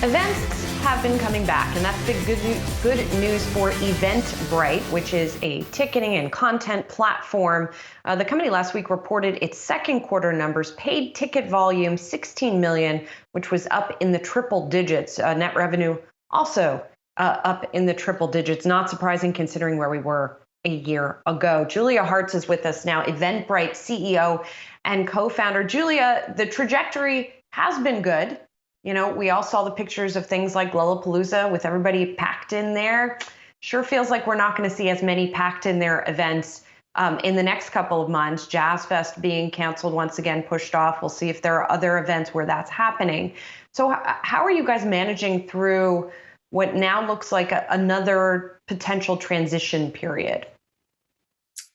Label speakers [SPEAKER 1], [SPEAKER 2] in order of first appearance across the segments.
[SPEAKER 1] Events have been coming back, and that's been good news for Eventbrite, which is a ticketing and content platform. The company last week reported its second quarter numbers, paid ticket volume 16 million, which was up in the triple digits. Net revenue also up in the triple digits. Not surprising considering where we were a year ago. Julia Hartz is with us now, Eventbrite CEO and co-founder. Julia, the trajectory has been good. You know, we all saw the pictures of things like Lollapalooza with everybody packed in there. Sure feels like we're not going to see as many packed in their events in the next couple of months. Jazz Fest being canceled once again, pushed off. We'll see if there are other events where that's happening. So how are you guys managing through what now looks like another potential transition period?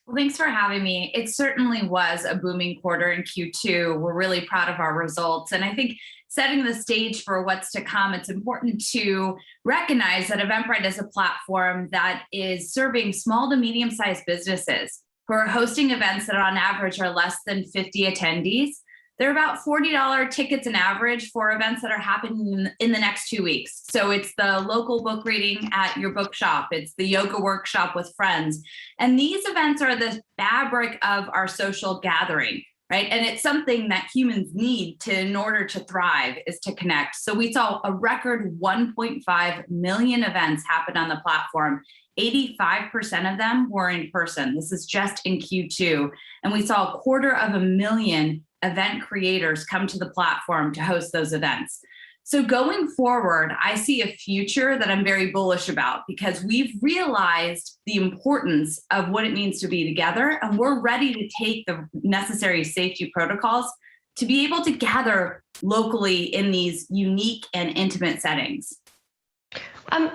[SPEAKER 2] Well, thanks for having me. It certainly was a booming quarter in Q2. We're really proud of our results. And I think setting the stage for what's to come, it's important to recognize that Eventbrite is a platform that is serving small to medium-sized businesses who are hosting events that on average are less than 50 attendees. They're about $40 tickets an average for events that are happening in the next 2 weeks. So it's the local book reading at your bookshop. It's the yoga workshop with friends. And these events are the fabric of our social gathering, right? And it's something that humans need in order to thrive, is to connect. So we saw a record 1.5 million events happen on the platform. 85% of them were in person. This is just in Q2. And we saw 250,000 event creators come to the platform to host those events. So going forward, I see a future that I'm very bullish about because we've realized the importance of what it means to be together, and we're ready to take the necessary safety protocols to be able to gather locally in these unique and intimate settings.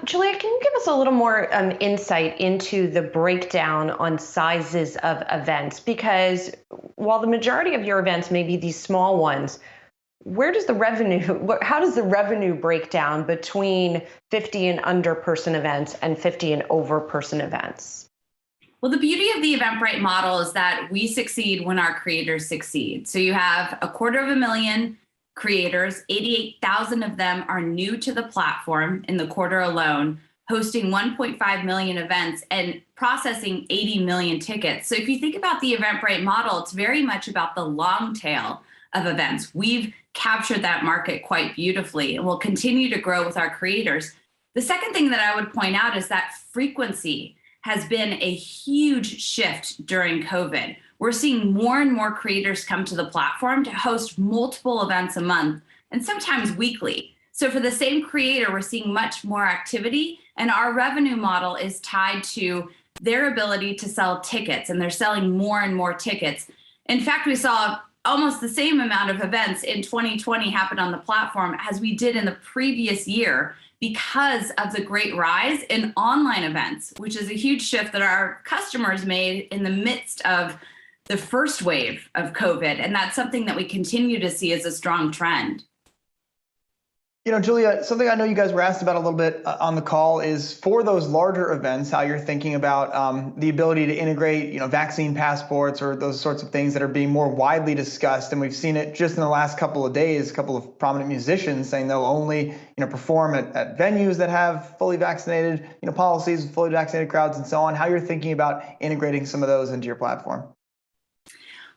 [SPEAKER 1] Julia, can you give us a little more insight into the breakdown on sizes of events? Because while the majority of your events may be these small ones, where does the revenue, how does the revenue break down between 50 and under person events and 50 and over person events?
[SPEAKER 2] Well, the beauty of the Eventbrite model is that we succeed when our creators succeed. So you have 250,000 creators, 88,000 of them are new to the platform in the quarter alone, hosting 1.5 million events and processing 80 million tickets. So if you think about the Eventbrite model, it's very much about the long tail of events. We've captured that market quite beautifully and will continue to grow with our creators. The second thing that I would point out is that frequency has been a huge shift during COVID. We're seeing more and more creators come to the platform to host multiple events a month and sometimes weekly. So for the same creator, we're seeing much more activity, and our revenue model is tied to their ability to sell tickets, and they're selling more and more tickets. In fact, we saw almost the same amount of events in 2020 happen on the platform as we did in the previous year because of the great rise in online events, which is a huge shift that our customers made in the midst of the first wave of COVID. And that's something that we continue to see as a strong trend.
[SPEAKER 3] You know, Julia, something I know you guys were asked about a little bit on the call is for those larger events, how you're thinking about the ability to integrate, you know, vaccine passports or those sorts of things that are being more widely discussed. And we've seen it just in the last couple of days, a couple of prominent musicians saying they'll only, perform at venues that have fully vaccinated, policies, fully vaccinated crowds and so on. How you're thinking about integrating some of those into your platform?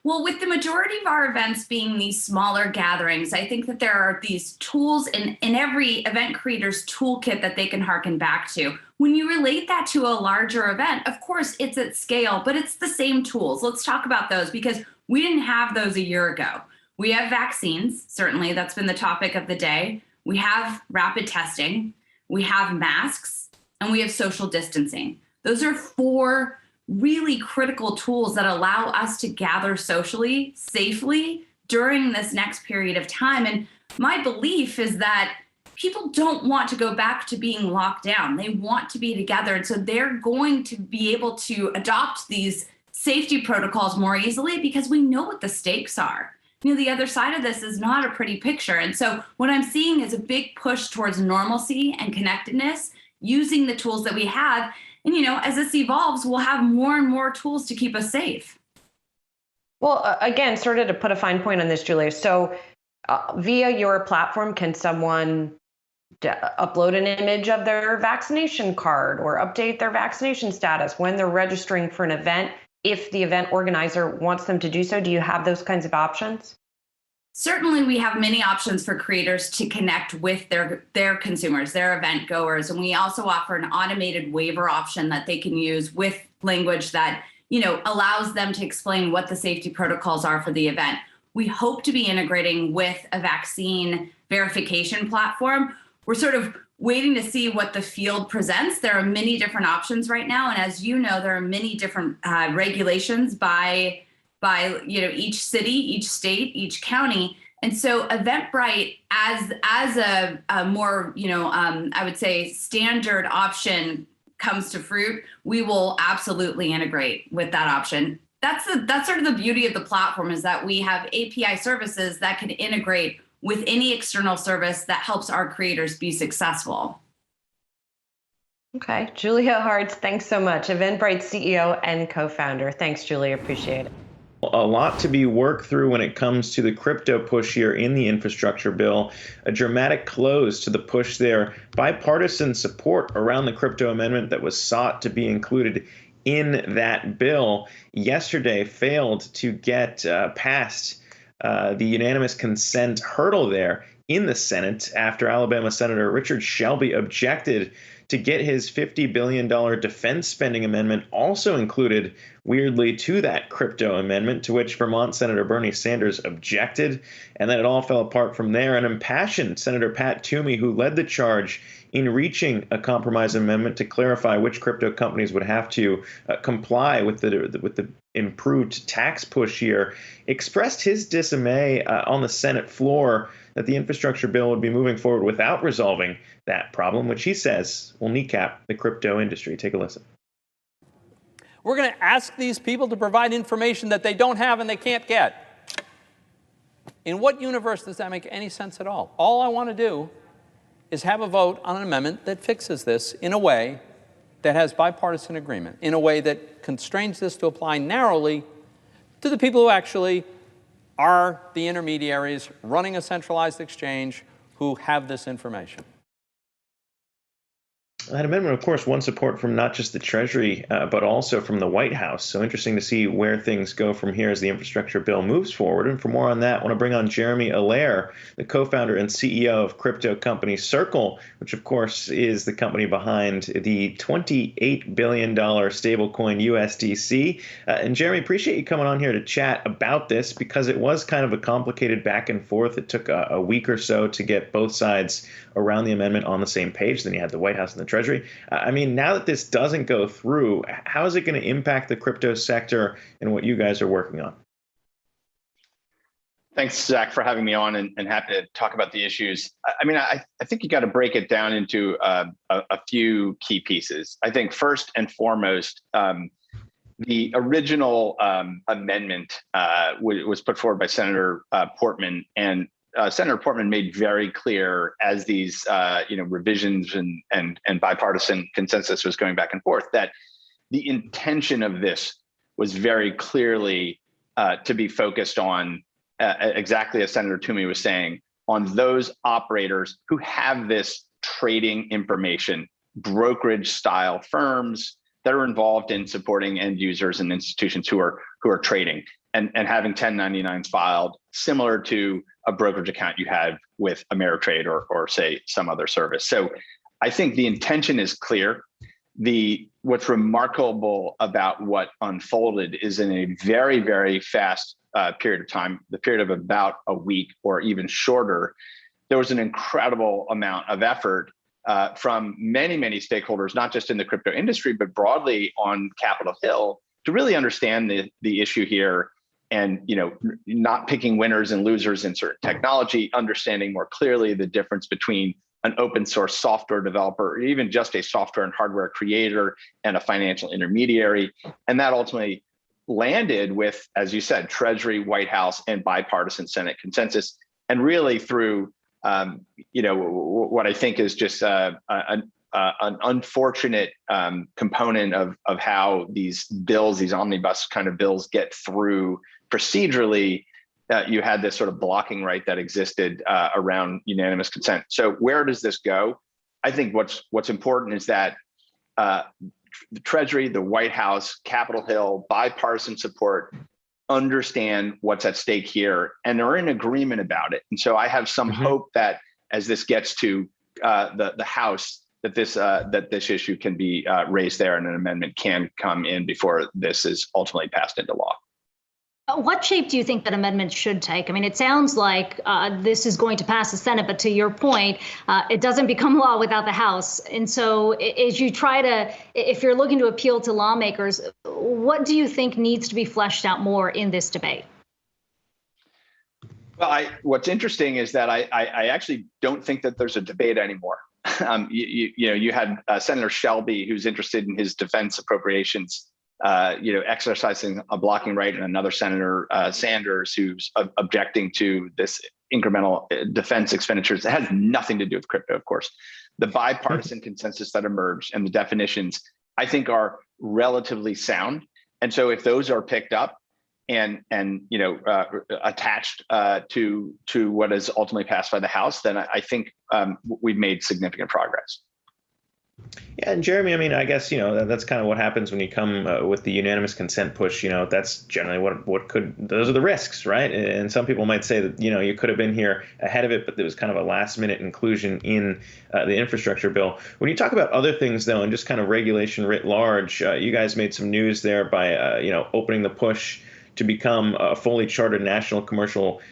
[SPEAKER 2] Well, with the majority of our events being these smaller gatherings, I think that there are these tools in every event creator's toolkit that they can harken back to. When you relate that to a larger event, of course, it's at scale, but it's the same tools. Let's talk about those because we didn't have those a year ago. We have vaccines, certainly, that's been the topic of the day. We have rapid testing, we have masks, and we have social distancing. Those are 4 really critical tools that allow us to gather socially, safely during this next period of time. And my belief is that people don't want to go back to being locked down. They want to be together. And so they're going to be able to adopt these safety protocols more easily because we know what the stakes are. The other side of this is not a pretty picture. And so what I'm seeing is a big push towards normalcy and connectedness using the tools that we have. And, as this evolves, we'll have more and more tools to keep us safe.
[SPEAKER 1] Well, again, sort of to put a fine point on this, Julia. So via your platform, can someone upload an image of their vaccination card or update their vaccination status when they're registering for an event, if the event organizer wants them to do so? Do you have those kinds of options?
[SPEAKER 2] Certainly, we have many options for creators to connect with their consumers, their event goers. And we also offer an automated waiver option that they can use with language that, allows them to explain what the safety protocols are for the event. We hope to be integrating with a vaccine verification platform. We're sort of waiting to see what the field presents. There are many different options right now. And as you know, there are many different regulations by each city, each state, each county. And so Eventbrite as a more, I would say standard option comes to fruit, we will absolutely integrate with that option. That's sort of the beauty of the platform, is that we have API services that can integrate with any external service that helps our creators be successful.
[SPEAKER 1] Okay, Julia Hartz, thanks so much. Eventbrite CEO and co-founder. Thanks, Julia, appreciate it.
[SPEAKER 4] A lot to be worked through when it comes to the crypto push here in the infrastructure bill. A dramatic close to the push there. Bipartisan support around the crypto amendment that was sought to be included in that bill yesterday failed to get past the unanimous consent hurdle there in the Senate after Alabama Senator Richard Shelby objected to get his $50 billion defense spending amendment also included, weirdly, to that crypto amendment, to which Vermont Senator Bernie Sanders objected. And then it all fell apart from there. An impassioned Senator Pat Toomey, who led the charge in reaching a compromise amendment to clarify which crypto companies would have to comply with the improved tax push here, expressed his dismay on the Senate floor that the infrastructure bill would be moving forward without resolving that problem, which he says will kneecap the crypto industry. Take a listen.
[SPEAKER 5] We're going to ask these people to provide information that they don't have and they can't get. In what universe does that make any sense at all? All I want to do is have a vote on an amendment that fixes this in a way that has bipartisan agreement, in a way that constrains this to apply narrowly to the people who actually are the intermediaries running a centralized exchange who have this information.
[SPEAKER 4] That amendment, of course, won support from not just the Treasury, but also from the White House. So interesting to see where things go from here as the infrastructure bill moves forward. And for more on that, I want to bring on Jeremy Allaire, the co-founder and CEO of crypto company Circle, which, of course, is the company behind the $28 billion stablecoin USDC. And Jeremy, appreciate you coming on here to chat about this, because it was kind of a complicated back and forth. It took a week or so to get both sides around the amendment on the same page. Then you had the White House and the Treasury. I mean, now that this doesn't go through, how is it going to impact the crypto sector and what you guys are working on?
[SPEAKER 6] Thanks, Zach, for having me on, and happy to talk about the issues. I mean, I think you got to break it down into a few key pieces. I think first and foremost, the original amendment was put forward by Senator Portman, and Senator Portman made very clear as these revisions and bipartisan consensus was going back and forth that the intention of this was very clearly to be focused on exactly as Senator Toomey was saying, on those operators who have this trading information, brokerage style firms that are involved in supporting end users and institutions who are trading and having 1099s filed, similar to a brokerage account you have with Ameritrade or say some other service. So I think the intention is clear. What's remarkable about what unfolded is in a very, very fast period of time, the period of about a week or even shorter, there was an incredible amount of effort from many, many stakeholders, not just in the crypto industry, but broadly on Capitol Hill, to really understand the issue here, and not picking winners and losers in certain technology, understanding more clearly the difference between an open source software developer, or even just a software and hardware creator and a financial intermediary. And that ultimately landed with, as you said, Treasury, White House, and bipartisan Senate consensus. And really through, what I think is just an unfortunate component of how these bills, these omnibus kind of bills, get through procedurally. you had this sort of blocking right that existed around unanimous consent. So where does this go? I think what's important is that the Treasury, the White House, Capitol Hill, bipartisan support understand what's at stake here and are in agreement about it. And so I have some hope that as this gets to the House, that this issue can be raised there and an amendment can come in before this is ultimately passed into law.
[SPEAKER 7] What shape do you think that amendment should take? I mean, it sounds like this is going to pass the Senate, but to your point, it doesn't become law without the House. And so as you try to, if you're looking to appeal to lawmakers, what do you think needs to be fleshed out more in this debate?
[SPEAKER 6] Well, what's interesting is that I actually don't think that there's a debate anymore. You had Senator Shelby, who's interested in his defense appropriations, exercising a blocking right, and another Senator Sanders, who's objecting to this incremental defense expenditures. It has nothing to do with crypto, of course. The bipartisan consensus that emerged and the definitions, I think, are relatively sound. And so if those are picked up and attached to what is ultimately passed by the House, then I think we've made significant progress.
[SPEAKER 4] Yeah, and Jeremy, I mean, I guess, that's kind of what happens when you come with the unanimous consent push. That's generally those are the risks, right? And some people might say that, you could have been here ahead of it, but there was kind of a last minute inclusion in the infrastructure bill. When you talk about other things, though, and just kind of regulation writ large, you guys made some news there by, opening the push to become a fully chartered national commercial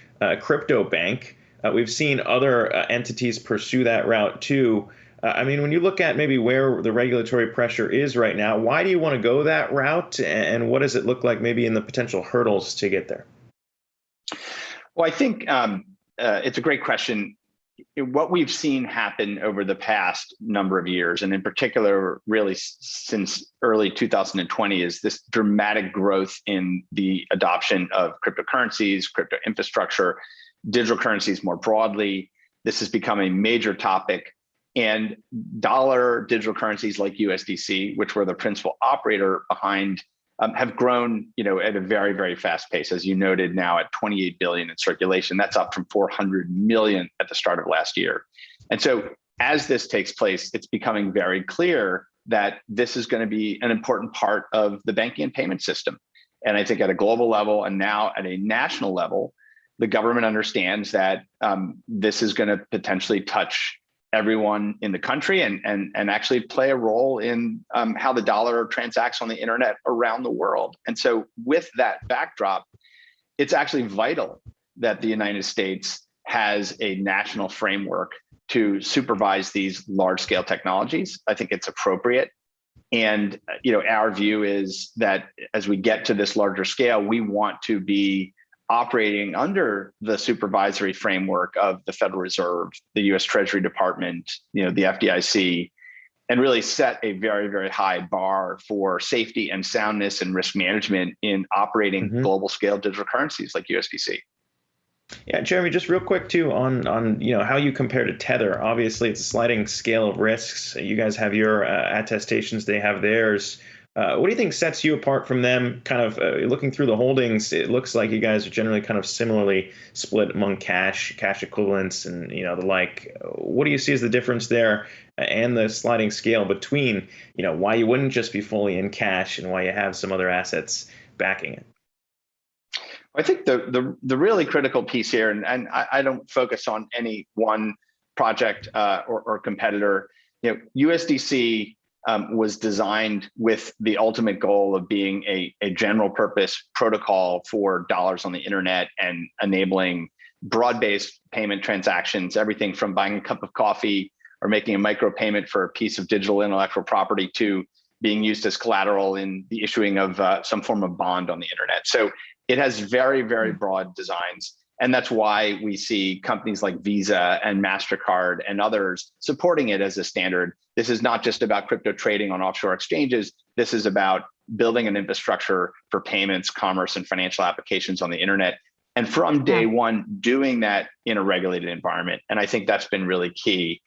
[SPEAKER 4] crypto bank. We've seen other entities pursue that route, too. I mean, when you look at maybe where the regulatory pressure is right now, why do you want to go that route? And what does it look like maybe in the potential hurdles to get there?
[SPEAKER 6] Well, I think it's a great question. What we've seen happen over the past number of years, and in particular, really since early 2020, is this dramatic growth in the adoption of cryptocurrencies, crypto infrastructure, digital currencies more broadly. This has become a major topic. And dollar digital currencies like USDC, which were the principal operator behind, have grown, at a very, very fast pace. As you noted, now at 28 billion in circulation. That's up from 400 million at the start of last year. And so as this takes place, it's becoming very clear that this is going to be an important part of the banking and payment system. And I think at a global level and now at a national level, the government understands that this is going to potentially touch everyone in the country and actually play a role in how the dollar transacts on the internet around the world. And so with that backdrop, it's actually vital that the United States has a national framework to supervise these large scale technologies. I think it's appropriate. And our view is that as we get to this larger scale, we want to be operating under the supervisory framework of the Federal Reserve, the U.S. Treasury Department, the FDIC, and really set a very, very high bar for safety and soundness and risk management in operating global scale digital currencies like USDC.
[SPEAKER 4] Yeah, Jeremy, just real quick too on how you compare to Tether. Obviously, it's a sliding scale of risks. You guys have your attestations; they have theirs. What do you think sets you apart from them? Kind of looking through the holdings, it looks like you guys are generally kind of similarly split among cash equivalents, and the like. What do you see as the difference there, and the sliding scale between why you wouldn't just be fully in cash and why you have some other assets backing it?
[SPEAKER 6] I think the really critical piece here, and I don't focus on any one project or competitor. USDC was designed with the ultimate goal of being a general purpose protocol for dollars on the internet and enabling broad-based payment transactions, everything from buying a cup of coffee or making a micro payment for a piece of digital intellectual property to being used as collateral in the issuing of some form of bond on the internet. So it has very, very broad designs. And that's why we see companies like Visa and MasterCard and others supporting it as a standard. This is not just about crypto trading on offshore exchanges. This is about building an infrastructure for payments, commerce, and financial applications on the internet. And from day one, doing that in a regulated environment. And I think that's been really key.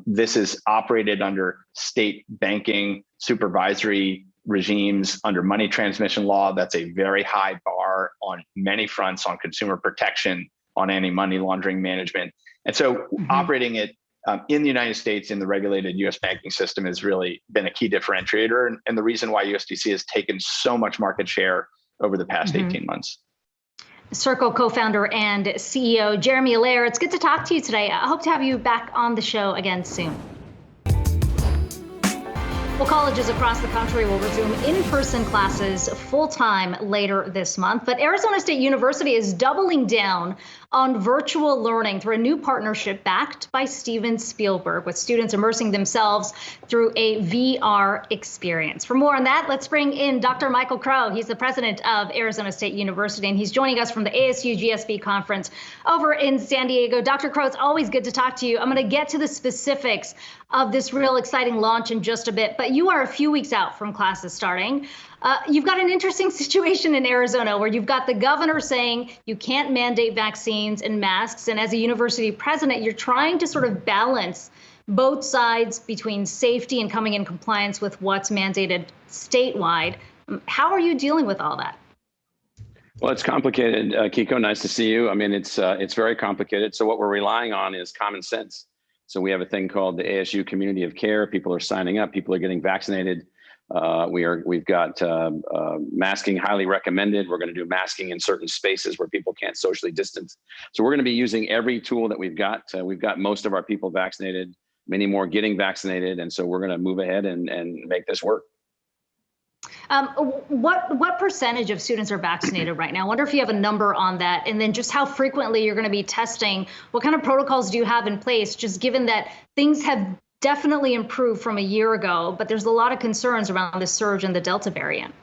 [SPEAKER 6] This is operated under state banking supervisory regimes under money transmission law. That's a very high bar on many fronts, on consumer protection, on anti-money laundering management. And so operating it in the United States in the regulated US banking system has really been a key differentiator, and the reason why USDC has taken so much market share over the past 18 months.
[SPEAKER 7] Circle co-founder and CEO Jeremy Allaire, it's good to talk to you today. I hope to have you back on the show again soon. Well, colleges across the country will resume in-person classes full-time later this month, but Arizona State University is doubling down on virtual learning through a new partnership backed by Steven Spielberg, with students immersing themselves through a VR experience. For more on that, let's bring in Dr. Michael Crow. He's the president of Arizona State University, and he's joining us from the ASU GSB conference over in San Diego. Dr. Crow, it's always good to talk to you. I'm going to get to the specifics of this real exciting launch in just a bit, but you are a few weeks out from classes starting. You've got an interesting situation in Arizona where you've got the governor saying you can't mandate vaccines and masks. And as a university president, you're trying to sort of balance both sides between safety and coming in compliance with what's mandated statewide. How are you dealing with all that?
[SPEAKER 8] Well, it's complicated. Akiko, nice to see you. I mean, it's very complicated. So what we're relying on is common sense. So we have a thing called the ASU Community of Care. People are signing up. People are getting vaccinated. We've got masking highly recommended. We're going to do masking in certain spaces where people can't socially distance. So we're going to be using every tool that we've got. We've got most of our people vaccinated, many more getting vaccinated. And so we're going to move ahead and make this work.
[SPEAKER 7] What percentage of students are vaccinated right now? I wonder if you have a number on that, and then just how frequently you're going to be testing. What kind of protocols do you have in place, just given that things have definitely improved from a year ago, but there's a lot of concerns around the surge in the Delta variant?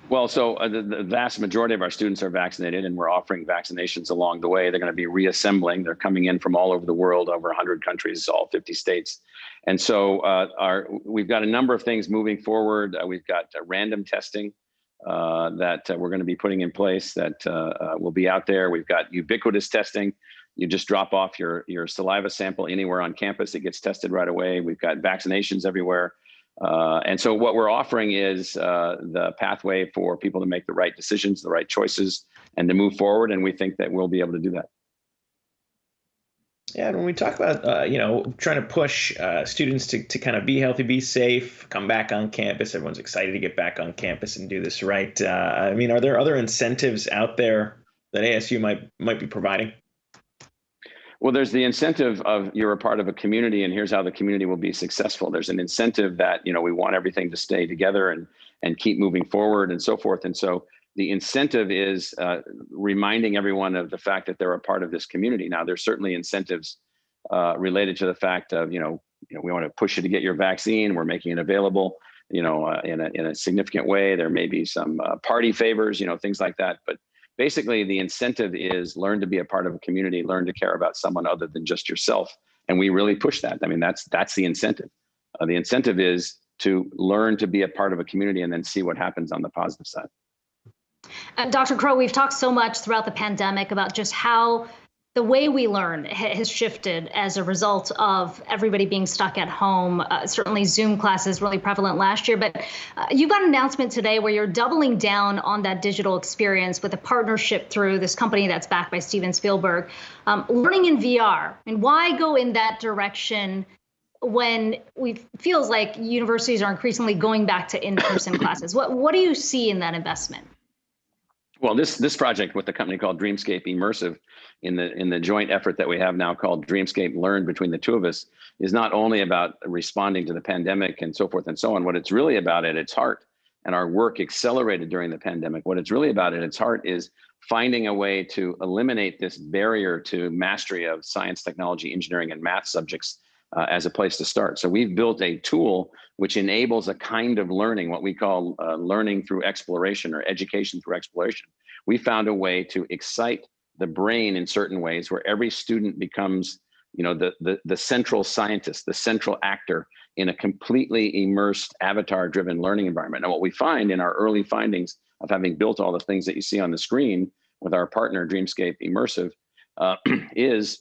[SPEAKER 8] Well, so the vast majority of our students are vaccinated, and we're offering vaccinations along the way. They're going to be reassembling. They're coming in from all over the world, over 100 countries, all 50 states. And so we've got a number of things moving forward. We've got random testing that we're going to be putting in place that will be out there. We've got ubiquitous testing. You just drop off your saliva sample anywhere on campus. It gets tested right away. We've got vaccinations everywhere. And so what we're offering is the pathway for people to make the right decisions, the right choices, and to move forward. And we think that we'll be able to do that.
[SPEAKER 4] Yeah, and when we talk about, trying to push students to kind of be healthy, be safe, come back on campus, everyone's excited to get back on campus and do this right. I mean, are there other incentives out there that ASU might be providing?
[SPEAKER 8] Well, there's the incentive of you're a part of a community, and here's how the community will be successful. There's an incentive that, we want everything to stay together and keep moving forward and so forth. And so the incentive is reminding everyone of the fact that they're a part of this community. Now, there's certainly incentives related to the fact of, we want to push you to get your vaccine. We're making it available, in a significant way. There may be some party favors, things like that. But basically, the incentive is learn to be a part of a community, learn to care about someone other than just yourself. And we really push that. I mean, that's the incentive. The incentive is to learn to be a part of a community and then see what happens on the positive side.
[SPEAKER 7] Dr. Crow, we've talked so much throughout the pandemic about just how the way we learn has shifted as a result of everybody being stuck at home. Certainly Zoom classes really prevalent last year, but you've got an announcement today where you're doubling down on that digital experience with a partnership through this company that's backed by Steven Spielberg. Learning in VR, and why go in that direction when it feels like universities are increasingly going back to in-person classes? What do you see in that investment?
[SPEAKER 8] Well, this project with the company called Dreamscape Immersive, in the joint effort that we have now called Dreamscape Learn between the two of us, is not only about responding to the pandemic and so forth and so on. What it's really about at its heart, and our work accelerated during the pandemic, what it's really about at its heart is finding a way to eliminate this barrier to mastery of science, technology, engineering, and math subjects as a place to start. So we've built a tool which enables a kind of learning, what we call learning through exploration or education through exploration. We found a way to excite the brain in certain ways where every student becomes, the central scientist, the central actor in a completely immersed, avatar-driven learning environment. And what we find in our early findings of having built all the things that you see on the screen with our partner, Dreamscape Immersive, is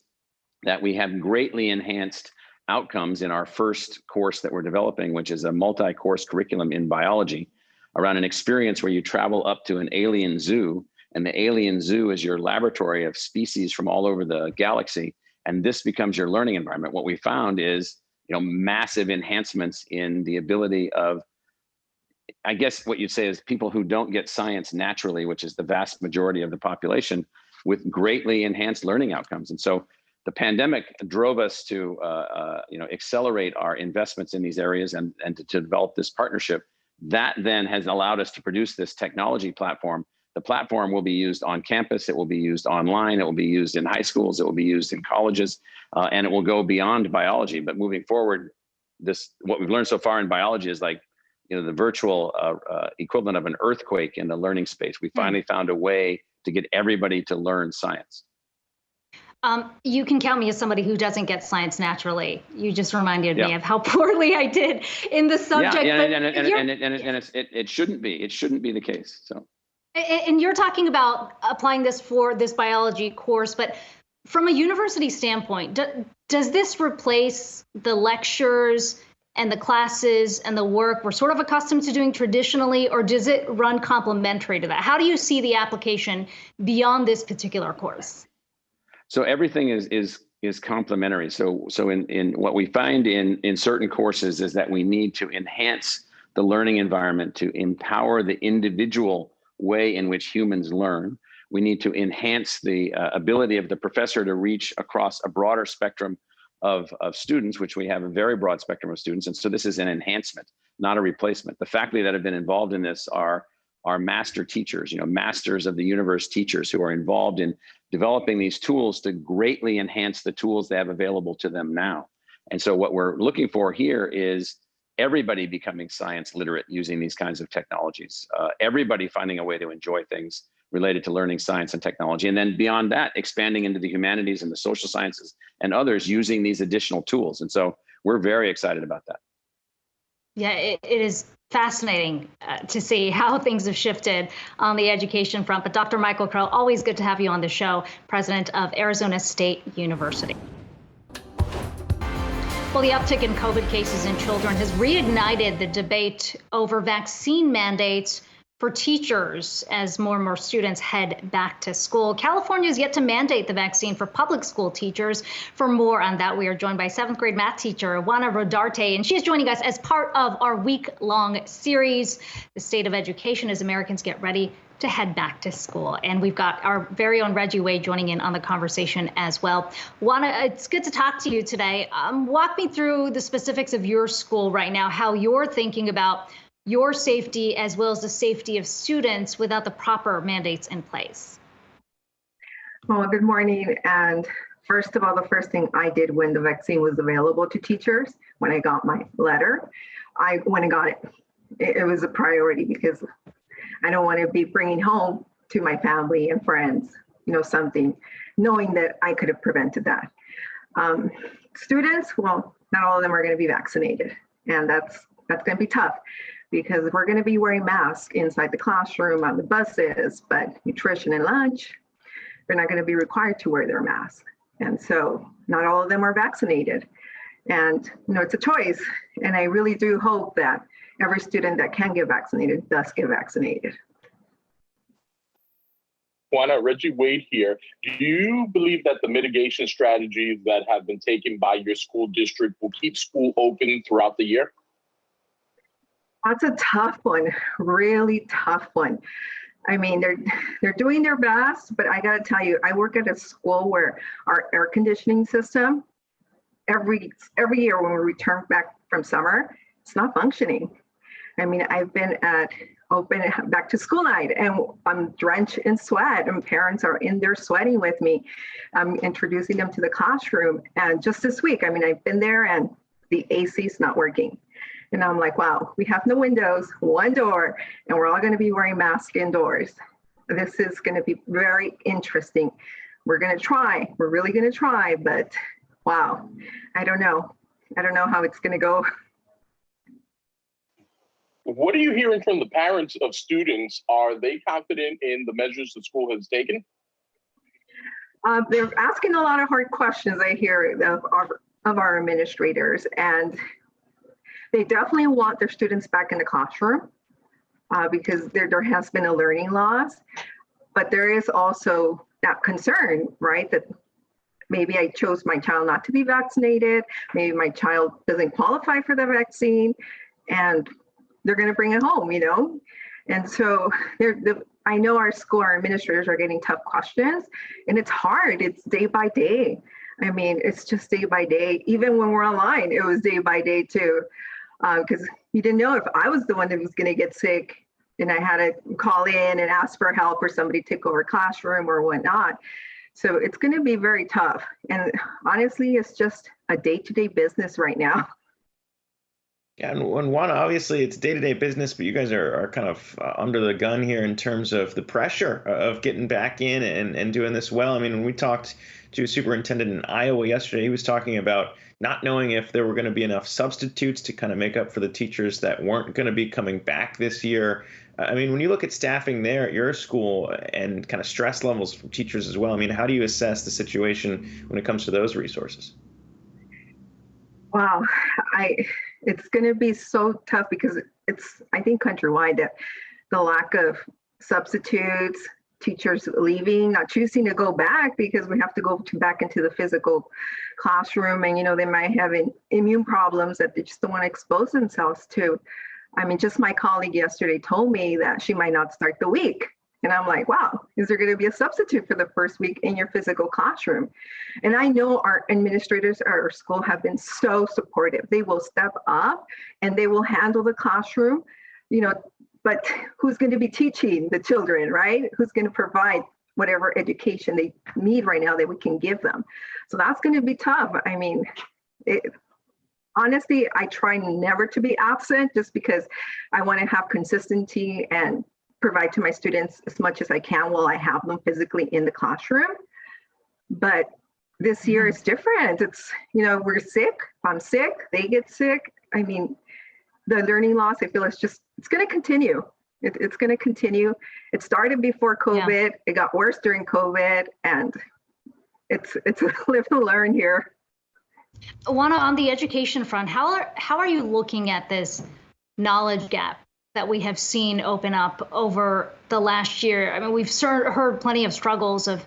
[SPEAKER 8] that we have greatly enhanced outcomes in our first course that we're developing, which is a multi-course curriculum in biology around an experience where you travel up to an alien zoo, and the alien zoo is your laboratory of species from all over the galaxy, and this becomes your learning environment. What we found is, massive enhancements in the ability of, I guess what you'd say is, people who don't get science naturally, which is the vast majority of the population, with greatly enhanced learning outcomes. And so the pandemic drove us to accelerate our investments in these areas and to develop this partnership. That then has allowed us to produce this technology platform. The platform will be used on campus, it will be used online, it will be used in high schools, it will be used in colleges, and it will go beyond biology. But moving forward, what we've learned so far in biology is like, the virtual equivalent of an earthquake in the learning space. We finally found a way to get everybody to learn science.
[SPEAKER 7] You can count me as somebody who doesn't get science naturally. You just reminded me of how poorly I did in the subject.
[SPEAKER 8] It shouldn't be. It shouldn't be the case. So.
[SPEAKER 7] And you're talking about applying this for this biology course, but from a university standpoint, does this replace the lectures and the classes and the work we're sort of accustomed to doing traditionally, or does it run complementary to that? How do you see the application beyond this particular course?
[SPEAKER 8] So everything is complementary. So in what we find in certain courses is that we need to enhance the learning environment to empower the individual way in which humans learn. We need to enhance the ability of the professor to reach across a broader spectrum of students, which we have a very broad spectrum of students. And so this is an enhancement, not a replacement. The faculty that have been involved in this are master teachers, masters of the universe teachers who are involved in developing these tools to greatly enhance the tools they have available to them now. And so what we're looking for here is everybody becoming science literate using these kinds of technologies, everybody finding a way to enjoy things related to learning science and technology. And then beyond that, expanding into the humanities and the social sciences and others using these additional tools. And so we're very excited about that.
[SPEAKER 7] Yeah, it is fascinating to see how things have shifted on the education front. But Dr. Michael Crow, always good to have you on the show, president of Arizona State University. Well, the uptick in COVID cases in children has reignited the debate over vaccine mandates for teachers as more and more students head back to school. California is yet to mandate the vaccine for public school teachers. For more on that, we are joined by 7th grade math teacher Juana Rodarte, and she is joining us as part of our week-long series, The State of Education as Americans Get Ready to Head Back to School. And we've got our very own Reggie Wade joining in on the conversation as well. Juana, it's good to talk to you today. Walk me through the specifics of your school right now, how you're thinking about your safety as well as the safety of students without the proper mandates in place.
[SPEAKER 9] Well, good morning. And first of all, the first thing I did when the vaccine was available to teachers, when I got my letter, I went and got it. It was a priority because I don't want to be bringing home to my family and friends, something, knowing that I could have prevented that. Students, well, not all of them are going to be vaccinated, and that's going to be tough, because we're going to be wearing masks inside the classroom, on the buses, but nutrition and lunch, they're not going to be required to wear their mask. And so not all of them are vaccinated. And, it's a choice. And I really do hope that every student that can get vaccinated does get vaccinated.
[SPEAKER 10] Juana, Reggie Wade here. Do you believe that the mitigation strategies that have been taken by your school district will keep school open throughout the year?
[SPEAKER 9] That's a tough one, really tough one. I mean, they're doing their best, but I got to tell you, I work at a school where our air conditioning system, every year when we return back from summer, it's not functioning. I mean, I've been at open back to school night and I'm drenched in sweat and parents are in there sweating with me. I'm introducing them to the classroom. And just this week, I mean, I've been there and the AC is not working. And I'm like, wow, we have no windows, one door, and we're all going to be wearing masks indoors. This is going to be very interesting. We're going to try. We're really going to try, but wow, I don't know. I don't know how it's going to go.
[SPEAKER 10] What are you hearing from the parents of students? Are they confident in the measures the school has taken?
[SPEAKER 9] They're asking a lot of hard questions. I hear of our administrators, and they definitely want their students back in the classroom because there has been a learning loss. But there is also that concern, right? That maybe I chose my child not to be vaccinated. Maybe my child doesn't qualify for the vaccine, and they're going to bring it home, you know? And so I know our administrators are getting tough questions, and it's hard. It's day by day. I mean, it's just day by day. Even when we're online, it was day by day too, because you didn't know if I was the one that was going to get sick and I had to call in and ask for help or somebody take over classroom or whatnot. So it's going to be very tough. And honestly, it's just a day-to-day business right now.
[SPEAKER 4] Yeah, and Juana, obviously it's day-to-day business, but you guys are kind of under the gun here in terms of the pressure of getting back in and doing this well. I mean, when we talked to a superintendent in Iowa yesterday, he was talking about not knowing if there were going to be enough substitutes to kind of make up for the teachers that weren't going to be coming back this year. I mean, when you look at staffing there at your school and kind of stress levels from teachers as well, I mean, how do you assess the situation when it comes to those resources?
[SPEAKER 9] Wow, it's going to be so tough because it's, I think, countrywide that the lack of substitutes, teachers leaving, not choosing to go back because we have to go back into the physical classroom, and, you know, they might have immune problems that they just don't want to expose themselves to. I mean, just my colleague yesterday told me that she might not start the week. And I'm like, wow, is there going to be a substitute for the first week in your physical classroom? And I know our administrators at our school have been so supportive. They will step up and they will handle the classroom, you know, but who's going to be teaching the children, right? Who's going to provide whatever education they need right now that we can give them? So that's going to be tough. I mean, honestly, I try never to be absent just because I want to have consistency and provide to my students as much as I can while I have them physically in the classroom. But this year is different. It's, you know, we're sick. If I'm sick, they get sick. I mean, the learning loss, I feel it's going to continue. It's going to continue. It started before COVID. Yeah. It got worse during COVID, and it's a live and learn here.
[SPEAKER 7] Juana, on the education front, how are you looking at this knowledge gap that we have seen open up over the last year? I mean, we've heard plenty of struggles of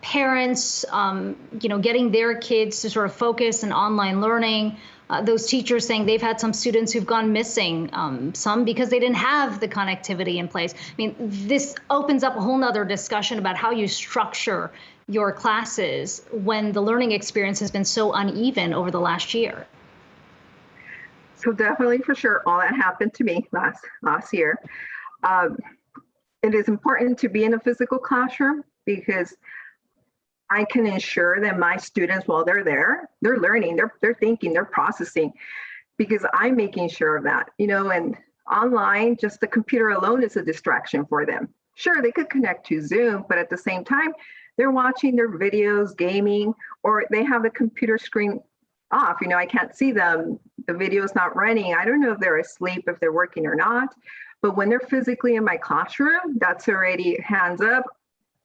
[SPEAKER 7] parents, you know, getting their kids to sort of focus on online learning. Those teachers saying they've had some students who've gone missing, some because they didn't have the connectivity in place. I mean, this opens up a whole nother discussion about how you structure your classes when the learning experience has been so uneven over the last year.
[SPEAKER 9] So definitely, for sure, all that happened to me last year. It is important to be in a physical classroom because I can ensure that my students, while they're there, they're learning, they're thinking, they're processing, because I'm making sure of that, you know. And online, just the computer alone is a distraction for them. Sure, they could connect to Zoom, but at the same time, they're watching their videos, gaming, or they have the computer screen off. You know, I can't see them. The video's not running. I don't know if they're asleep, if they're working or not. But when they're physically in my classroom, that's already hands up.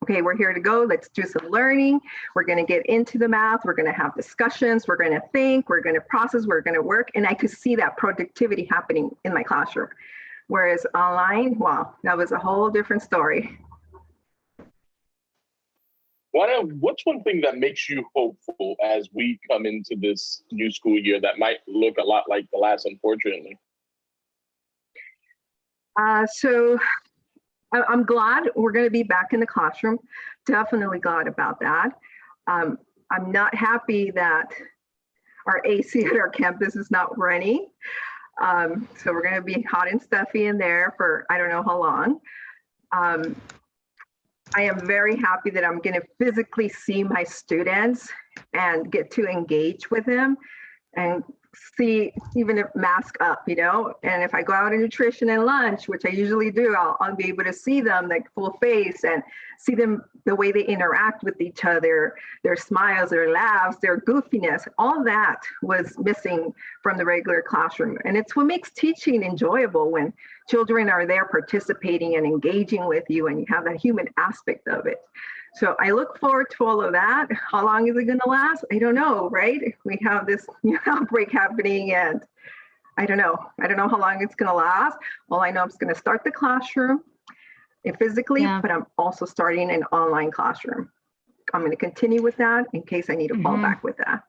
[SPEAKER 9] Okay, we're here to go. Let's do some learning. We're going to get into the math. We're going to have discussions. We're going to think. We're going to process. We're going to work. And I could see that productivity happening in my classroom. Whereas online, wow, that was a whole different story.
[SPEAKER 10] What's one thing that makes you hopeful as we come into this new school year that might look a lot like the last, unfortunately?
[SPEAKER 9] So I'm glad we're going to be back in the classroom. Definitely glad about that. I'm not happy that our AC at our campus is not running. So we're going to be hot and stuffy in there for I don't know how long. I am very happy that I'm going to physically see my students and get to engage with them and see, even if mask up, you know. And if I go out in nutrition and lunch, which I usually do, I'll be able to see them like full face and see them, the way they interact with each other, their smiles, their laughs, their goofiness. All that was missing from the regular classroom. And it's what makes teaching enjoyable, when children are there participating and engaging with you and you have that human aspect of it. So I look forward to all of that. How long is it going to last? I don't know, right? We have this outbreak happening, and I don't know. I don't know how long it's going to last. All I know, I'm just going to start the classroom physically, but I'm also starting an online classroom. I'm going to continue with that in case I need to fall back with that.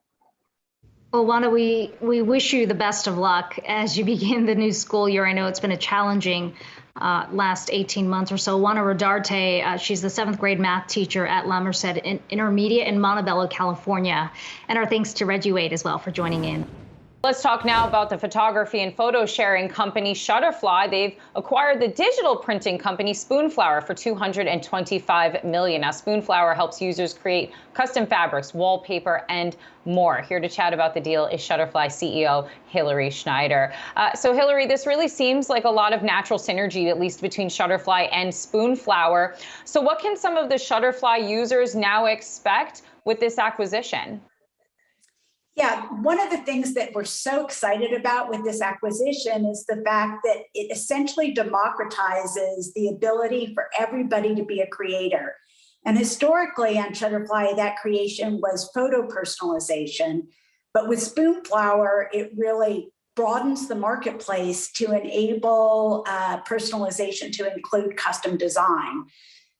[SPEAKER 7] Well, Juana, we wish you the best of luck as you begin the new school year. I know it's been a challenging last 18 months or so. Juana Rodarte, she's the 7th grade math teacher at Merced Intermediate in Montebello, California. And our thanks to Reggie Wade as well for joining in.
[SPEAKER 1] Let's talk now about the photography and photo sharing company Shutterfly. They've acquired the digital printing company Spoonflower for $225 million. Now, Spoonflower helps users create custom fabrics, wallpaper, and more. Here to chat about the deal is Shutterfly CEO Hilary Schneider. So, Hilary, this really seems like a lot of natural synergy, at least between Shutterfly and Spoonflower. So what can some of the Shutterfly users now expect with this acquisition?
[SPEAKER 11] Yeah, one of the things that we're so excited about with this acquisition is the fact that it essentially democratizes the ability for everybody to be a creator. And historically on Shutterfly, that creation was photo personalization. But with Spoonflower, it really broadens the marketplace to enable personalization to include custom design.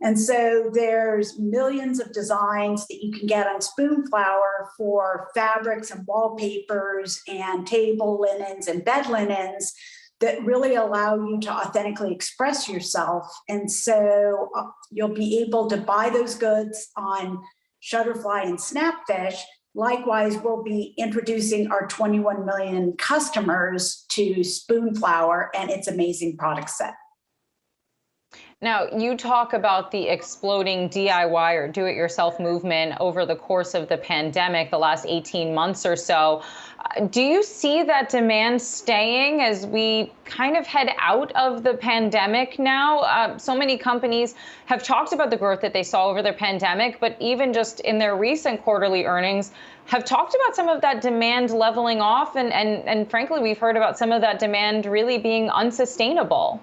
[SPEAKER 11] And so there's millions of designs that you can get on Spoonflower for fabrics and wallpapers and table linens and bed linens that really allow you to authentically express yourself. And so you'll be able to buy those goods on Shutterfly and Snapfish. Likewise, we'll be introducing our 21 million customers to Spoonflower and its amazing product set.
[SPEAKER 1] Now, you talk about the exploding DIY or do-it-yourself movement over the course of the pandemic, the last 18 months or so. Do you see that demand staying as we kind of head out of the pandemic now? So many companies have talked about the growth that they saw over the pandemic, but even just in their recent quarterly earnings, have talked about some of that demand leveling off. And frankly, we've heard about some of that demand really being unsustainable.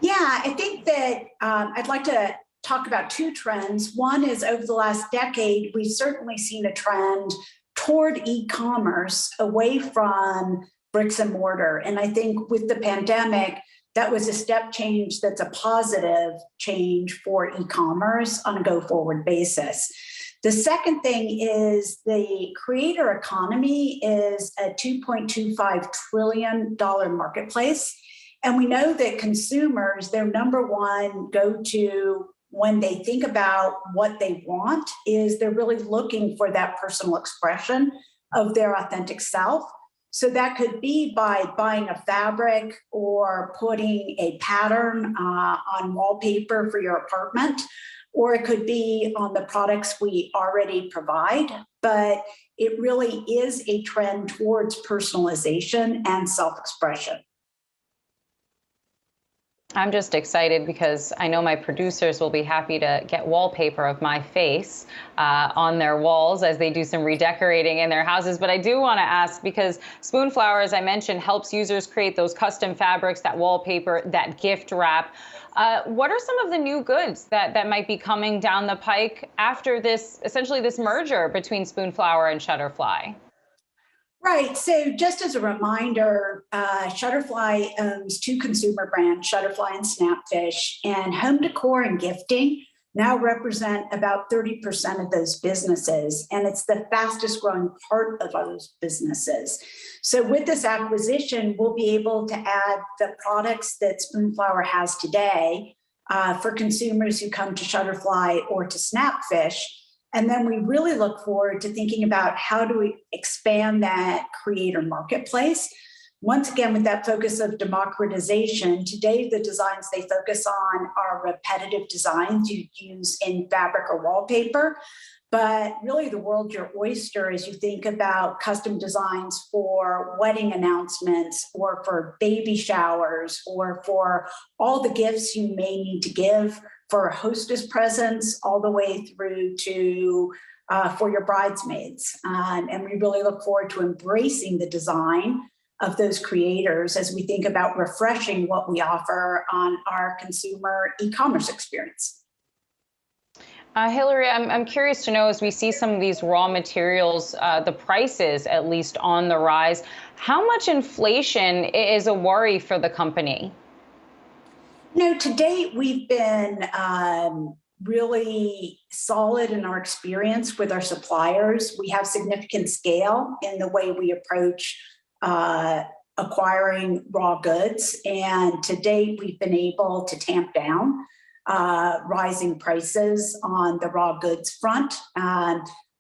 [SPEAKER 11] Yeah, I think that I'd like to talk about two trends. One is over the last decade, we've certainly seen a trend toward e-commerce away from bricks and mortar. And I think with the pandemic, that was a step change that's a positive change for e-commerce on a go-forward basis. The second thing is the creator economy is a $2.25 trillion marketplace. And we know that consumers, their number one go-to when they think about what they want is they're really looking for that personal expression of their authentic self. So that could be by buying a fabric or putting a pattern on wallpaper for your apartment, or it could be on the products we already provide. But it really is a trend towards personalization and self-expression.
[SPEAKER 1] I'm just excited because I know my producers will be happy to get wallpaper of my face on their walls as they do some redecorating in their houses. But I do want to ask, because Spoonflower, as I mentioned, helps users create those custom fabrics, that wallpaper, that gift wrap. What are some of the new goods that might be coming down the pike after this, essentially this merger between Spoonflower and Shutterfly?
[SPEAKER 11] Right. So just as a reminder, Shutterfly owns two consumer brands, Shutterfly and Snapfish, and home decor and gifting now represent about 30% of those businesses. And it's the fastest growing part of those businesses. So with this acquisition, we'll be able to add the products that Spoonflower has today for consumers who come to Shutterfly or to Snapfish. And then we really look forward to thinking about how do we expand that creator marketplace. Once again, with that focus of democratization, today the designs they focus on are repetitive designs you use in fabric or wallpaper. But really the world's your oyster as you think about custom designs for wedding announcements or for baby showers or for all the gifts you may need to give for hostess presents all the way through to for your bridesmaids. And we really look forward to embracing the design of those creators as we think about refreshing what we offer on our consumer e-commerce experience.
[SPEAKER 12] Hilary, I'm curious to know, as we see some of these raw materials, the prices at least on the rise, how much inflation is a worry for the company?
[SPEAKER 11] To date, we've been really solid in our experience with our suppliers. We have significant scale in the way we approach acquiring raw goods. And to date, we've been able to tamp down rising prices on the raw goods front.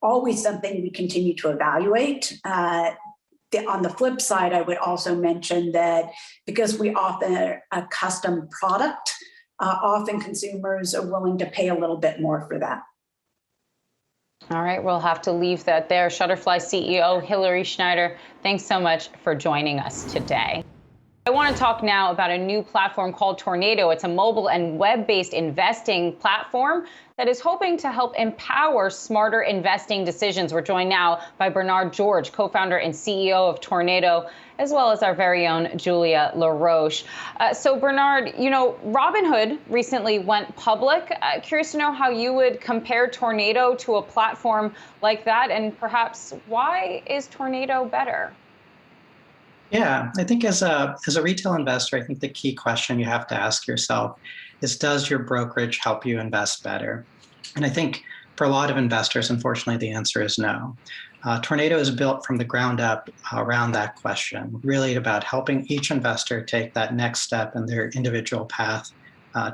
[SPEAKER 11] Always something we continue to evaluate. On the flip side, I would also mention that because we offer a custom product, often consumers are willing to pay a little bit more for that.
[SPEAKER 12] All right, we'll have to leave that there. Shutterfly CEO Hilary Schneider, thanks so much for joining us today. I want to talk now about a new platform called Tornado. It's a mobile and web-based investing platform that is hoping to help empower smarter investing decisions. We're joined now by Bernard George, co-founder and CEO of Tornado, as well as our very own Julia LaRoche. So Bernard, Robinhood recently went public. Curious to know how you would compare Tornado to a platform like that, and perhaps why is Tornado better?
[SPEAKER 13] Yeah, I think as a retail investor, I think the key question you have to ask yourself is, does your brokerage help you invest better? And I think for a lot of investors, unfortunately, the answer is no. Tornado is built from the ground up around that question, really about helping each investor take that next step in their individual path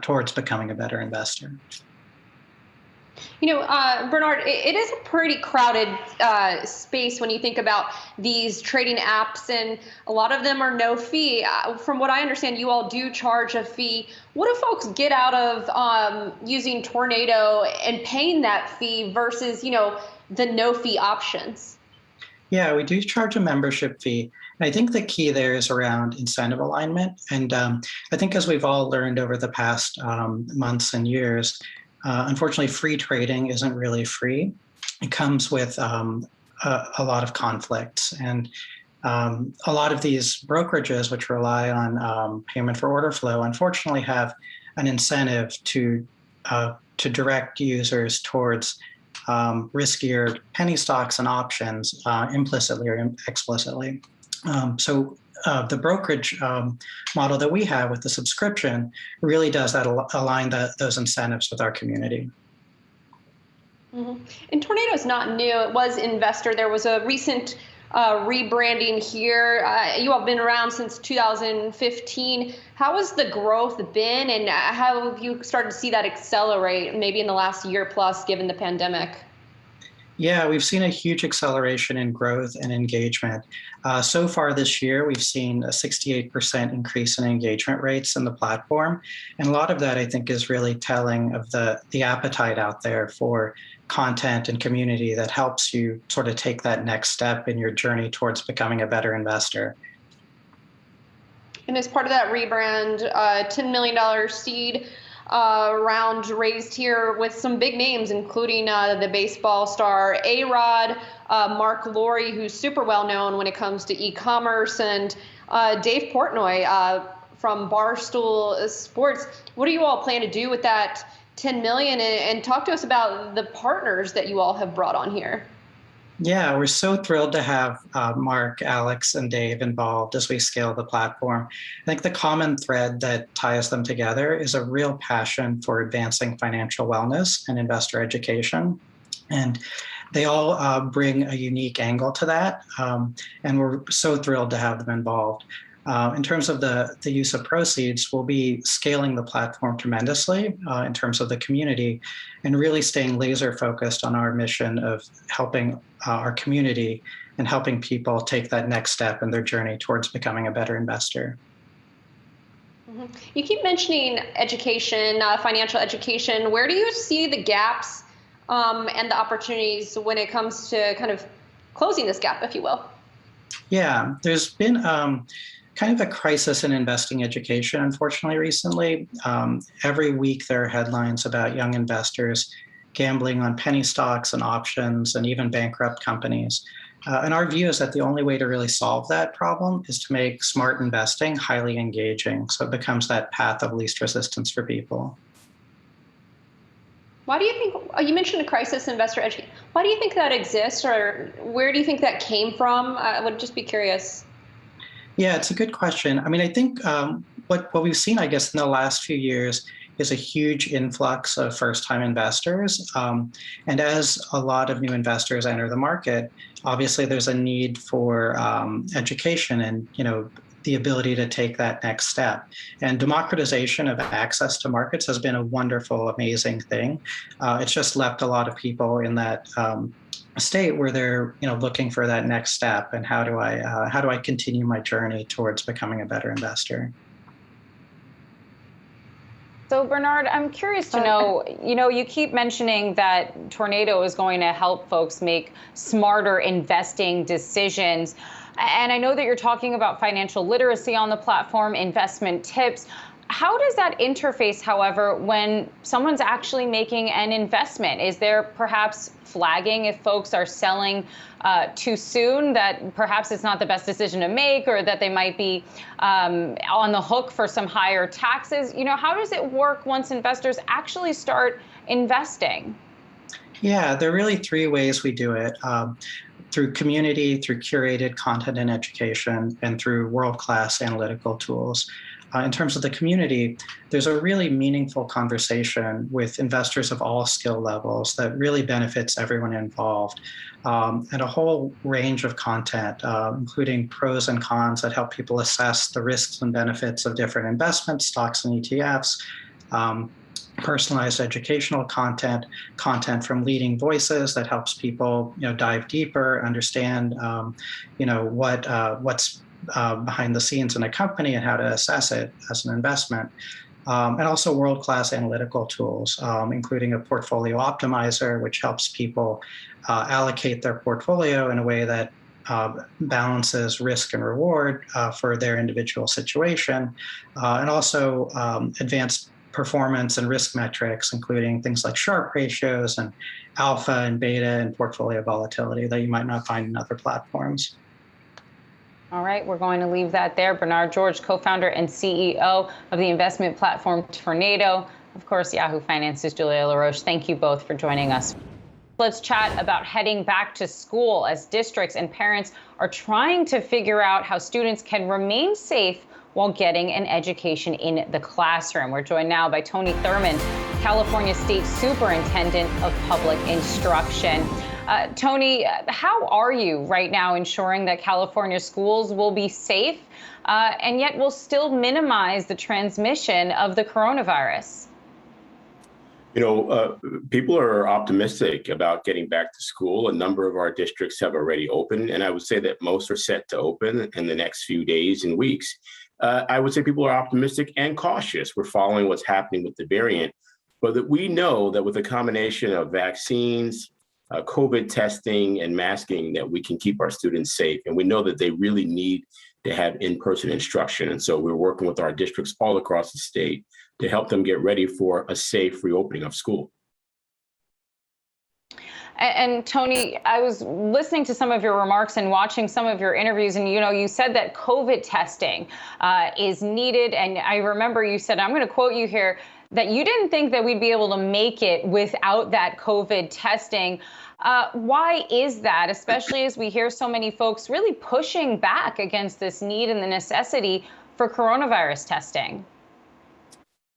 [SPEAKER 13] towards becoming a better investor.
[SPEAKER 14] Bernard, it is a pretty crowded space when you think about these trading apps, and a lot of them are no fee. From what I understand, you all do charge a fee. What do folks get out of using Tornado and paying that fee versus, the no fee options?
[SPEAKER 13] Yeah, we do charge a membership fee. And I think the key there is around incentive alignment. And I think as we've all learned over the past months and years, unfortunately, free trading isn't really free. It comes with a lot of conflicts. And a lot of these brokerages, which rely on payment for order flow, unfortunately have an incentive to direct users towards riskier penny stocks and options implicitly or explicitly. So the brokerage model that we have with the subscription really does that align those incentives with our community.
[SPEAKER 14] Mm-hmm. And Tornado is not new. It was Investor. There was a recent rebranding here. You all have been around since 2015. How has the growth been, and how have you started to see that accelerate maybe in the last year plus given the pandemic?
[SPEAKER 13] Yeah, we've seen a huge acceleration in growth and engagement. So far this year, we've seen a 68% increase in engagement rates in the platform. And a lot of that, I think, is really telling of the appetite out there for content and community that helps you sort of take that next step in your journey towards becoming a better investor.
[SPEAKER 14] And as part of that rebrand, $10 million seed round raised here with some big names, including the baseball star A-Rod, Mark Lowry, who's super well known when it comes to e-commerce, and Dave Portnoy from Barstool Sports. What do you all plan to do with that $10 million? And talk to us about the partners that you all have brought on here.
[SPEAKER 13] Yeah, we're so thrilled to have Mark, Alex, and Dave involved as we scale the platform. I think the common thread that ties them together is a real passion for advancing financial wellness and investor education. And they all bring a unique angle to that. And we're so thrilled to have them involved. In terms of the use of proceeds, we'll be scaling the platform tremendously in terms of the community and really staying laser focused on our mission of helping our community and helping people take that next step in their journey towards becoming a better investor.
[SPEAKER 14] Mm-hmm. You keep mentioning education, financial education. Where do you see the gaps and the opportunities when it comes to kind of closing this gap, if you will?
[SPEAKER 13] Yeah, there's been kind of a crisis in investing education, unfortunately, recently. Every week there are headlines about young investors gambling on penny stocks and options and even bankrupt companies. And our view is that the only way to really solve that problem is to make smart investing highly engaging, so it becomes that path of least resistance for people.
[SPEAKER 14] Why do you think, you mentioned a crisis investor education, why do you think that exists, or where do you think that came from? I would just be curious.
[SPEAKER 13] Yeah, it's a good question. I mean, I think what we've seen, I guess, in the last few years is a huge influx of first-time investors. And as a lot of new investors enter the market, obviously there's a need for education and, the ability to take that next step. And democratization of access to markets has been a wonderful, amazing thing. It's just left a lot of people in that state where they're looking for that next step, and how do I continue my journey towards becoming a better investor.
[SPEAKER 12] So Bernard, I'm curious to know, you keep mentioning that Tornado is going to help folks make smarter investing decisions. And I know that you're talking about financial literacy on the platform, investment tips. How does that interface, however, when someone's actually making an investment? Is there perhaps flagging if folks are selling too soon, that perhaps it's not the best decision to make, or that they might be on the hook for some higher taxes? How does it work once investors actually start investing?
[SPEAKER 13] Yeah, there are really three ways we do it. Through community, through curated content and education, and through world-class analytical tools. In terms of the community, there's a really meaningful conversation with investors of all skill levels that really benefits everyone involved, and a whole range of content, including pros and cons that help people assess the risks and benefits of different investments, stocks and ETFs, personalized educational content from leading voices that helps people, dive deeper, understand, what's behind the scenes in a company and how to assess it as an investment. And also world-class analytical tools, including a portfolio optimizer, which helps people allocate their portfolio in a way that balances risk and reward for their individual situation, and also advanced performance and risk metrics, including things like Sharpe ratios and alpha and beta and portfolio volatility that you might not find in other platforms.
[SPEAKER 12] All right, we're going to leave that there. Bernard George, co-founder and CEO of the investment platform Tornado. Of course, Yahoo Finance's Julia LaRoche. Thank you both for joining us. Let's chat about heading back to school as districts and parents are trying to figure out how students can remain safe while getting an education in the classroom. We're joined now by Tony Thurmond, California State Superintendent of Public Instruction. Tony, how are you right now ensuring that California schools will be safe and yet will still minimize the transmission of the coronavirus?
[SPEAKER 15] People are optimistic about getting back to school. A number of our districts have already opened, and I would say that most are set to open in the next few days and weeks. I would say people are optimistic and cautious. We're following what's happening with the variant, but that we know that with a combination of vaccines, COVID testing, and masking, that we can keep our students safe. And we know that they really need to have in-person instruction. And so we're working with our districts all across the state to help them get ready for a safe reopening of school.
[SPEAKER 12] And Tony, I was listening to some of your remarks and watching some of your interviews, and you said that COVID testing is needed. And I remember you said, I'm going to quote you here, that you didn't think that we'd be able to make it without that COVID testing. Why is that, especially as we hear so many folks really pushing back against this need and the necessity for coronavirus testing?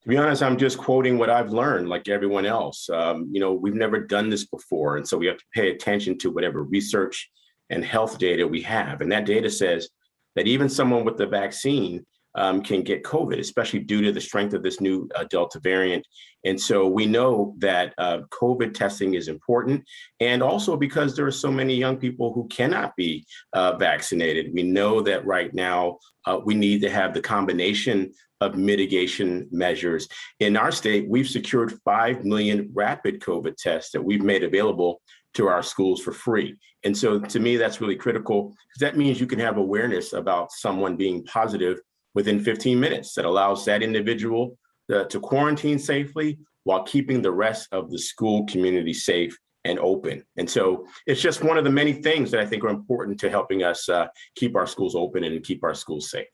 [SPEAKER 15] To be honest, I'm just quoting what I've learned, like everyone else. We've never done this before, and so we have to pay attention to whatever research and health data we have. And that data says that even someone with the vaccine can get COVID, especially due to the strength of this new Delta variant. And so we know that COVID testing is important, and also because there are so many young people who cannot be vaccinated. We know that right now we need to have the combination of mitigation measures. In our state, we've secured 5 million rapid COVID tests that we've made available to our schools for free. And so to me, that's really critical, because that means you can have awareness about someone being positive within 15 minutes. That allows that individual to quarantine safely while keeping the rest of the school community safe and open. And so it's just one of the many things that I think are important to helping us keep our schools open and keep our schools safe.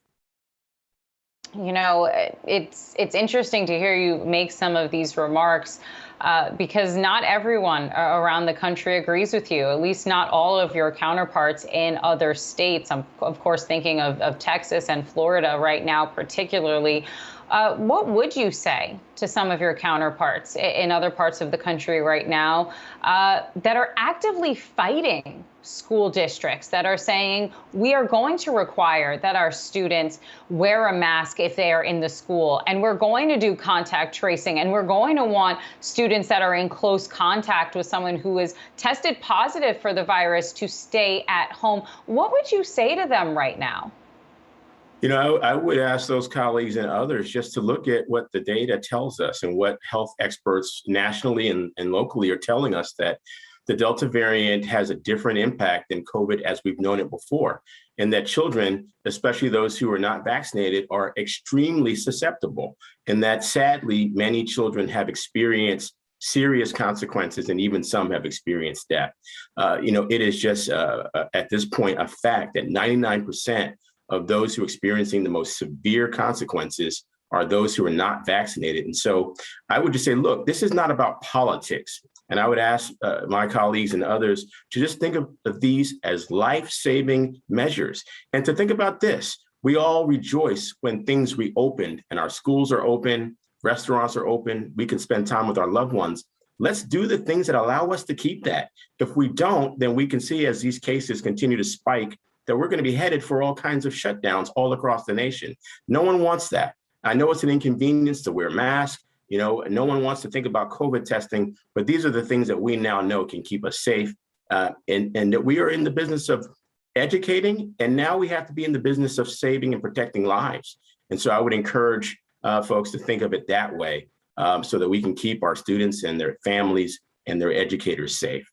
[SPEAKER 12] It's interesting to hear you make some of these remarks. because not everyone around the country agrees with you, at least not all of your counterparts in other states. I'm, of course, thinking of Texas and Florida right now, particularly. What would you say to some of your counterparts in other parts of the country right now that are actively fighting school districts, that are saying we are going to require that our students wear a mask if they are in the school, and we're going to do contact tracing, and we're going to want students that are in close contact with someone who is tested positive for the virus to stay at home? What would you say to them right now?
[SPEAKER 15] You know, I would ask those colleagues and others just to look at what the data tells us and what health experts nationally and locally are telling us, that the Delta variant has a different impact than COVID as we've known it before, and that children, especially those who are not vaccinated, are extremely susceptible, and that sadly, many children have experienced serious consequences, and even some have experienced death. You know, it is just at this point a fact that 99% of those who are experiencing the most severe consequences are those who are not vaccinated. And so I would just say, look, this is not about politics. And I would ask my colleagues and others to just think of these as life-saving measures. And to think about this, we all rejoice when things reopened and our schools are open, restaurants are open, we can spend time with our loved ones. Let's do the things that allow us to keep that. If we don't, then we can see as these cases continue to spike that we're going to be headed for all kinds of shutdowns all across the nation. No one wants that. I know it's an inconvenience to wear masks. You know, no one wants to think about COVID testing, but these are the things that we now know can keep us safe, and that we are in the business of educating, and now we have to be in the business of saving and protecting lives. And so I would encourage folks to think of it that way, so that we can keep our students and their families and their educators safe.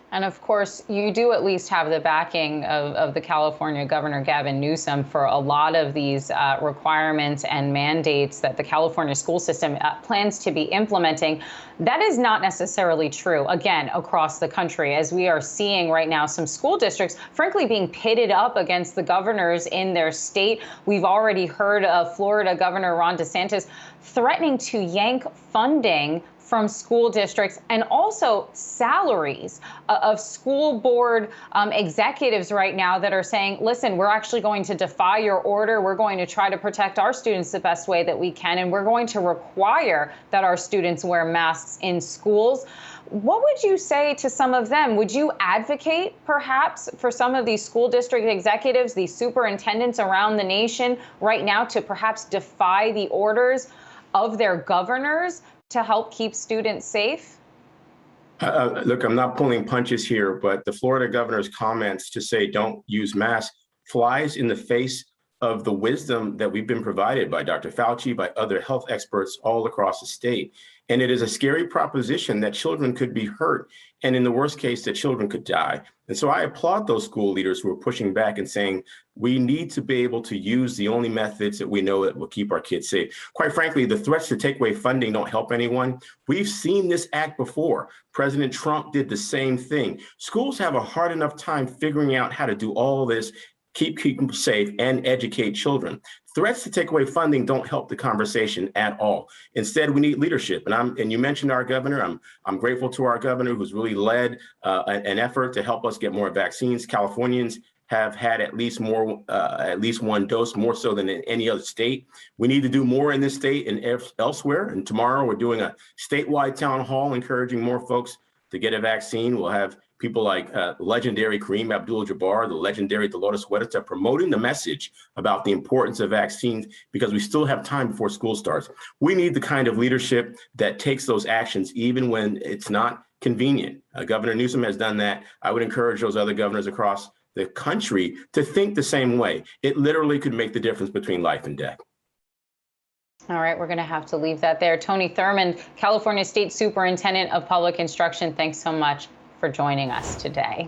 [SPEAKER 12] And of course, you do at least have the backing of the California Governor Gavin Newsom for a lot of these requirements and mandates that the California school system plans to be implementing. That is not necessarily true, again, across the country, as we are seeing right now some school districts, frankly, being pitted up against the governors in their state. We've already heard of Florida Governor Ron DeSantis threatening to yank funding from school districts, and also salaries of school board executives right now that are saying, listen, we're actually going to defy your order. We're going to try to protect our students the best way that we can, and we're going to require that our students wear masks in schools. What would you say to some of them? Would you advocate perhaps for some of these school district executives, these superintendents around the nation right now, to perhaps defy the orders of their governors to help keep students safe?
[SPEAKER 15] Look, I'm not pulling punches here, but the Florida governor's comments to say don't use masks flies in the face of the wisdom that we've been provided by Dr. Fauci, by other health experts all across the state. And it is a scary proposition that children could be hurt, and in the worst case, that children could die. And so I applaud those school leaders who are pushing back and saying, we need to be able to use the only methods that we know that will keep our kids safe. Quite frankly, the threats to take away funding don't help anyone. We've seen this act before. President Trump did the same thing. Schools have a hard enough time figuring out how to do all this, keep them safe, and educate children. Threats to take away funding don't help the conversation at all. Instead, we need leadership. And you mentioned our governor. I'm grateful to our governor who's really led an effort to help us get more vaccines. Californians have had at least one dose, more so than in any other state. We need to do more in this state and elsewhere. And tomorrow we're doing a statewide town hall encouraging more folks to get a vaccine. We'll have people like legendary Kareem Abdul-Jabbar, the legendary Dolores Huerta, promoting the message about the importance of vaccines, because we still have time before school starts. We need the kind of leadership that takes those actions even when it's not convenient. Governor Newsom has done that. I would encourage those other governors across the country to think the same way. It literally could make the difference between life and death.
[SPEAKER 12] All right, we're going to have to leave that there. Tony Thurmond, California State Superintendent of Public Instruction, thanks so much for joining us today.